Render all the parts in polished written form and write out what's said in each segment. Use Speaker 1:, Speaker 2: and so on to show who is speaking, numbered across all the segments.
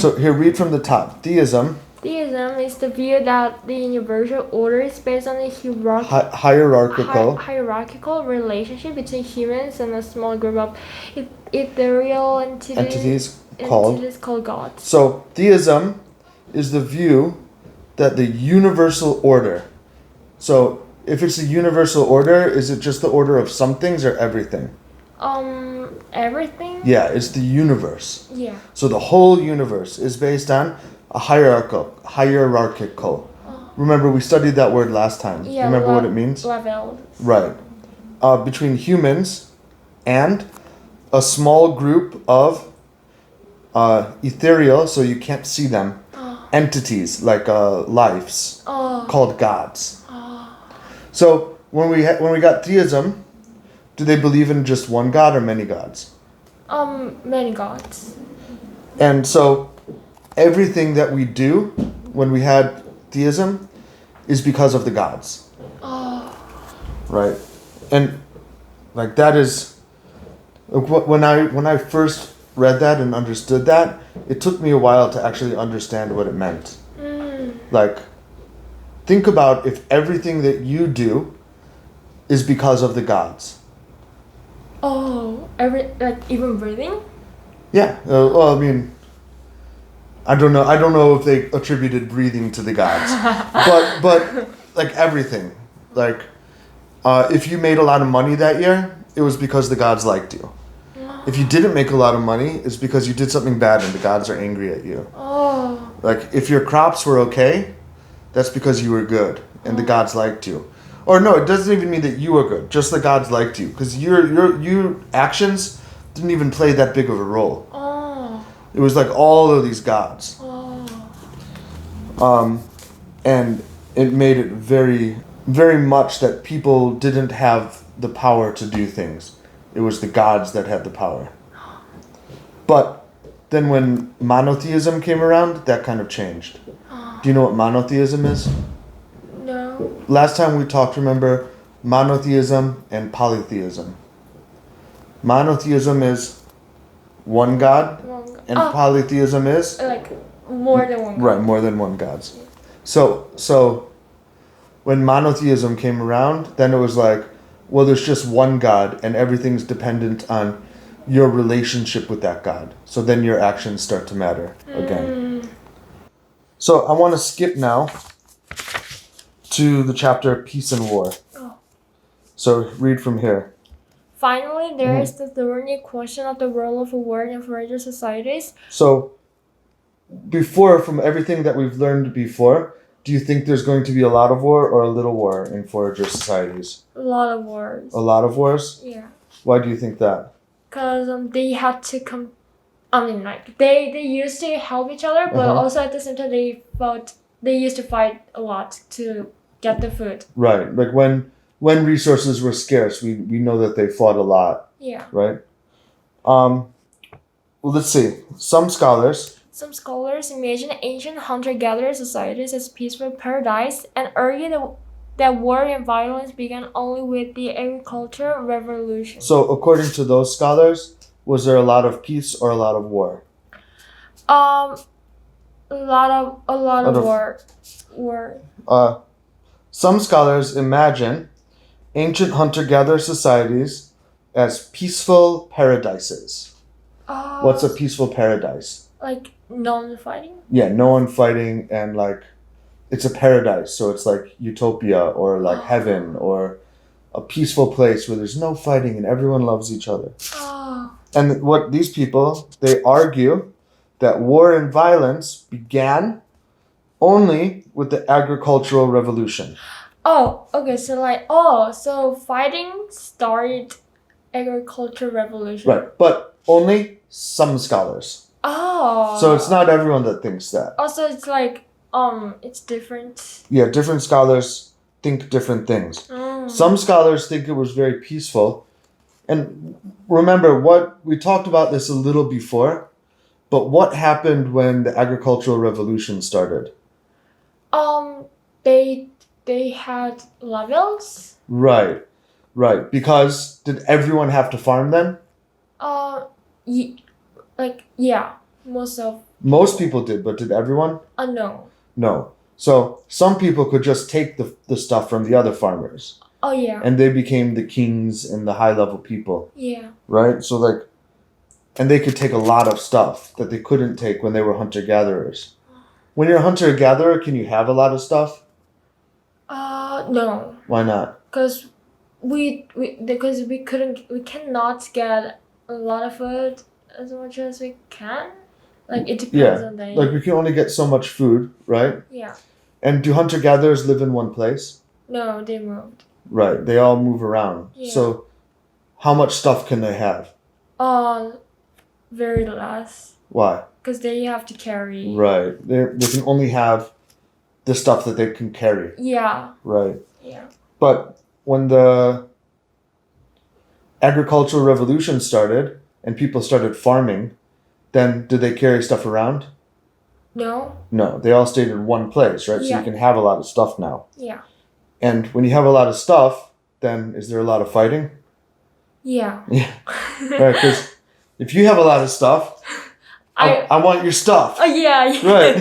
Speaker 1: So here, read from the top. Theism.
Speaker 2: Theism is the view that the universal order is based on a hierarchical relationship between humans and a small group of ethereal entities called gods.
Speaker 1: So theism is the view that the universal order. So if it's a universal order, is it just the order of some things or everything?
Speaker 2: Everything?
Speaker 1: Yeah, it's the universe.
Speaker 2: Yeah.
Speaker 1: So the whole universe is based on a hierarchical. Remember, we studied that word last time.
Speaker 2: Yeah,
Speaker 1: remember what it means?
Speaker 2: Levels.
Speaker 1: Right. Between humans and a small group of ethereal, so you can't see them, entities like lives called gods. So when we got theism, do they believe in just one god or many gods?
Speaker 2: Many gods.
Speaker 1: And so everything that we do when we had theism is because of the gods. Right. And like that is when I first read that and understood that, it took me a while to actually understand what it meant. Like, think about if everything that you do is because of the gods.
Speaker 2: Even breathing?
Speaker 1: Yeah. Well, I mean, I don't know if they attributed breathing to the gods, but like everything, like if you made a lot of money that year, it was because the gods liked you. If you didn't make a lot of money, it's because you did something bad and the gods are angry at you. Like if your crops were okay, that's because you were good and the gods liked you. Or no, it doesn't even mean that you were good. Just the gods liked you because your actions didn't even play that big of a role. It was like all of these gods. And it made it very, very much that people didn't have the power to do things. It was the gods that had the power. But then when monotheism came around, that kind of changed. Do you know what monotheism is?
Speaker 2: No.
Speaker 1: Last time we talked, remember, monotheism and polytheism. Monotheism is one god, and polytheism is
Speaker 2: like more than one god.
Speaker 1: Right, more than one gods. So when monotheism came around, then it was like, well, there's just one god and everything's dependent on your relationship with that god. So then your actions start to matter again. So I want to skip now to the chapter Peace and War. So read from here.
Speaker 2: Finally, there is the thorny question of the role of war in fragile societies.
Speaker 1: So before, from everything that we've learned before, do you think there's going to be a lot of war or a little war in forager societies?
Speaker 2: A lot of wars.
Speaker 1: A lot of wars?
Speaker 2: Yeah.
Speaker 1: Why do you think that?
Speaker 2: Because they had to they used to help each other, but also at the same time they used to fight a lot to get the food.
Speaker 1: Right. Like when resources were scarce, we know that they fought a lot.
Speaker 2: Yeah.
Speaker 1: Right? Well, let's see. Some scholars
Speaker 2: imagine ancient hunter-gatherer societies as peaceful paradise and argue that war and violence began only with the agricultural revolution.
Speaker 1: So, according to those scholars, was there a lot of peace or a lot of war?
Speaker 2: A lot of war.
Speaker 1: Some scholars imagine ancient hunter-gatherer societies as peaceful paradises. What's a peaceful paradise?
Speaker 2: Like no one fighting?
Speaker 1: Yeah, no one fighting, and like it's a paradise, so it's like utopia or like heaven or a peaceful place where there's no fighting and everyone loves each other. And what these people, they argue that war and violence began only with the agricultural revolution.
Speaker 2: Oh, okay, so so fighting started agricultural revolution.
Speaker 1: Right, but only some scholars. So it's not everyone that thinks that.
Speaker 2: Also, it's like, it's different.
Speaker 1: Yeah, different scholars think different things. Some scholars think it was very peaceful. And remember, we talked about this a little before, but what happened when the agricultural revolution started?
Speaker 2: They had levels?
Speaker 1: Right. Because did everyone have to farm then?
Speaker 2: Yeah, most of
Speaker 1: Most people did, but did everyone?
Speaker 2: No.
Speaker 1: No. So some people could just take the stuff from the other farmers.
Speaker 2: Oh yeah.
Speaker 1: And they became the kings and the high level people.
Speaker 2: Yeah.
Speaker 1: Right? So like, and they could take a lot of stuff that they couldn't take when they were hunter-gatherers. When you're a hunter-gatherer, can you have a lot of stuff?
Speaker 2: No.
Speaker 1: Why not?
Speaker 2: Because we cannot get a lot of food as much as we can. Like it depends on the.
Speaker 1: Like we can only get so much food, right?
Speaker 2: Yeah.
Speaker 1: And do hunter-gatherers live in one place?
Speaker 2: No, they moved.
Speaker 1: Right, they all move around.
Speaker 2: Yeah.
Speaker 1: So, how much stuff can they have?
Speaker 2: Very less.
Speaker 1: Why?
Speaker 2: Because they have to carry.
Speaker 1: Right, they can only have the stuff that they can carry.
Speaker 2: Yeah.
Speaker 1: Right.
Speaker 2: Yeah.
Speaker 1: But when the agricultural revolution started and people started farming, then did they carry stuff around?
Speaker 2: No.
Speaker 1: No, they all stayed in one place, right? So
Speaker 2: Yeah.
Speaker 1: you can have a lot of stuff now.
Speaker 2: Yeah.
Speaker 1: And when you have a lot of stuff, then is there a lot of fighting?
Speaker 2: Yeah.
Speaker 1: Yeah. Right, because if you have a lot of stuff, I want your stuff.
Speaker 2: Oh yeah.
Speaker 1: Right.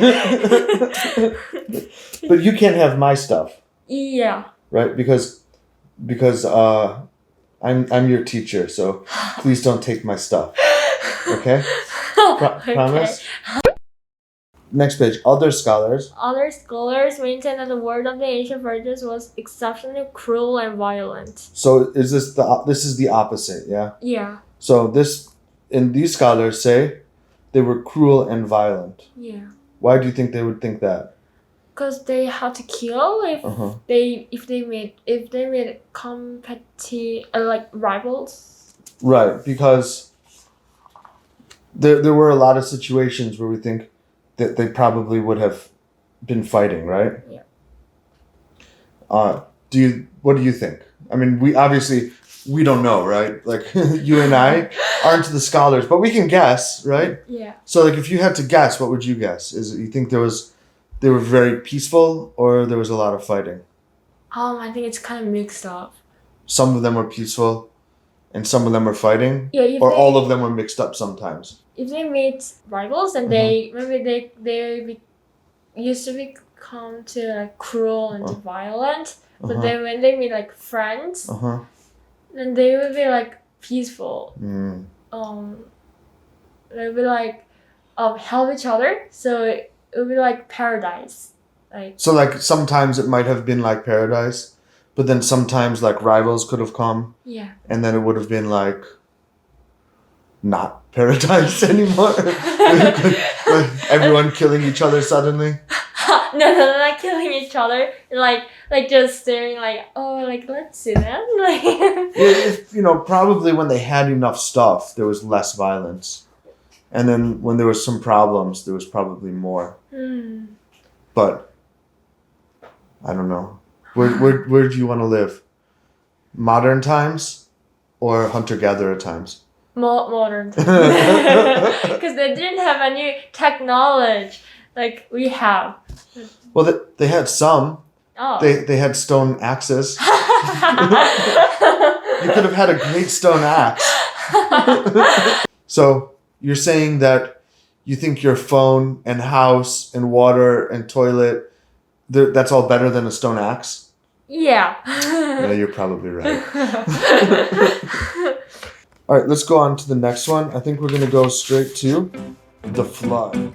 Speaker 1: But you can't have my stuff.
Speaker 2: Yeah.
Speaker 1: Right? Because I'm your teacher, so please don't take my stuff. Okay?
Speaker 2: Okay.
Speaker 1: Promise? Next page. Other scholars.
Speaker 2: Other scholars maintain that the word of the ancient virgins was exceptionally cruel and violent.
Speaker 1: So is this is the opposite, yeah?
Speaker 2: Yeah.
Speaker 1: So these scholars say they were cruel and violent.
Speaker 2: Yeah.
Speaker 1: Why do you think they would think that?
Speaker 2: Because they had to kill if they made like rivals.
Speaker 1: Right, because there were a lot of situations where we think that they probably would have been fighting, right?
Speaker 2: Yeah.
Speaker 1: What do you think? I mean, we don't know, right? Like you and I aren't the scholars, but we can guess, right?
Speaker 2: Yeah.
Speaker 1: So like if you had to guess, what would you guess? Is it you think they were very peaceful or there was a lot of fighting?
Speaker 2: I think it's kind of mixed up.
Speaker 1: Some of them were peaceful and some of them were fighting?
Speaker 2: Yeah,
Speaker 1: or all of them were mixed up sometimes? If
Speaker 2: they meet rivals and they used to become to like cruel and violent, but then when they meet like friends, then they would be like peaceful. They would like help each other, so it would be like paradise.
Speaker 1: So like sometimes it might have been like paradise, but then sometimes like rivals could have come.
Speaker 2: Yeah.
Speaker 1: And then it would have been like not paradise anymore. Everyone killing each other suddenly.
Speaker 2: No, not killing each other. Like just staring like, oh, like let's see that.
Speaker 1: Probably when they had enough stuff, there was less violence. And then when there was some problems, there was probably more. But I don't know. Where do you want to live? Modern times or hunter-gatherer times?
Speaker 2: Modern times. Because they didn't have any technology like we have.
Speaker 1: Well, they had some.
Speaker 2: Oh.
Speaker 1: They had stone axes. You could have had a great stone axe. So you're saying that you think your phone and house and water and toilet, that's all better than a stone axe?
Speaker 2: Yeah.
Speaker 1: Yeah, you're probably right. All right, let's go on to the next one. I think we're going to go straight to the flood.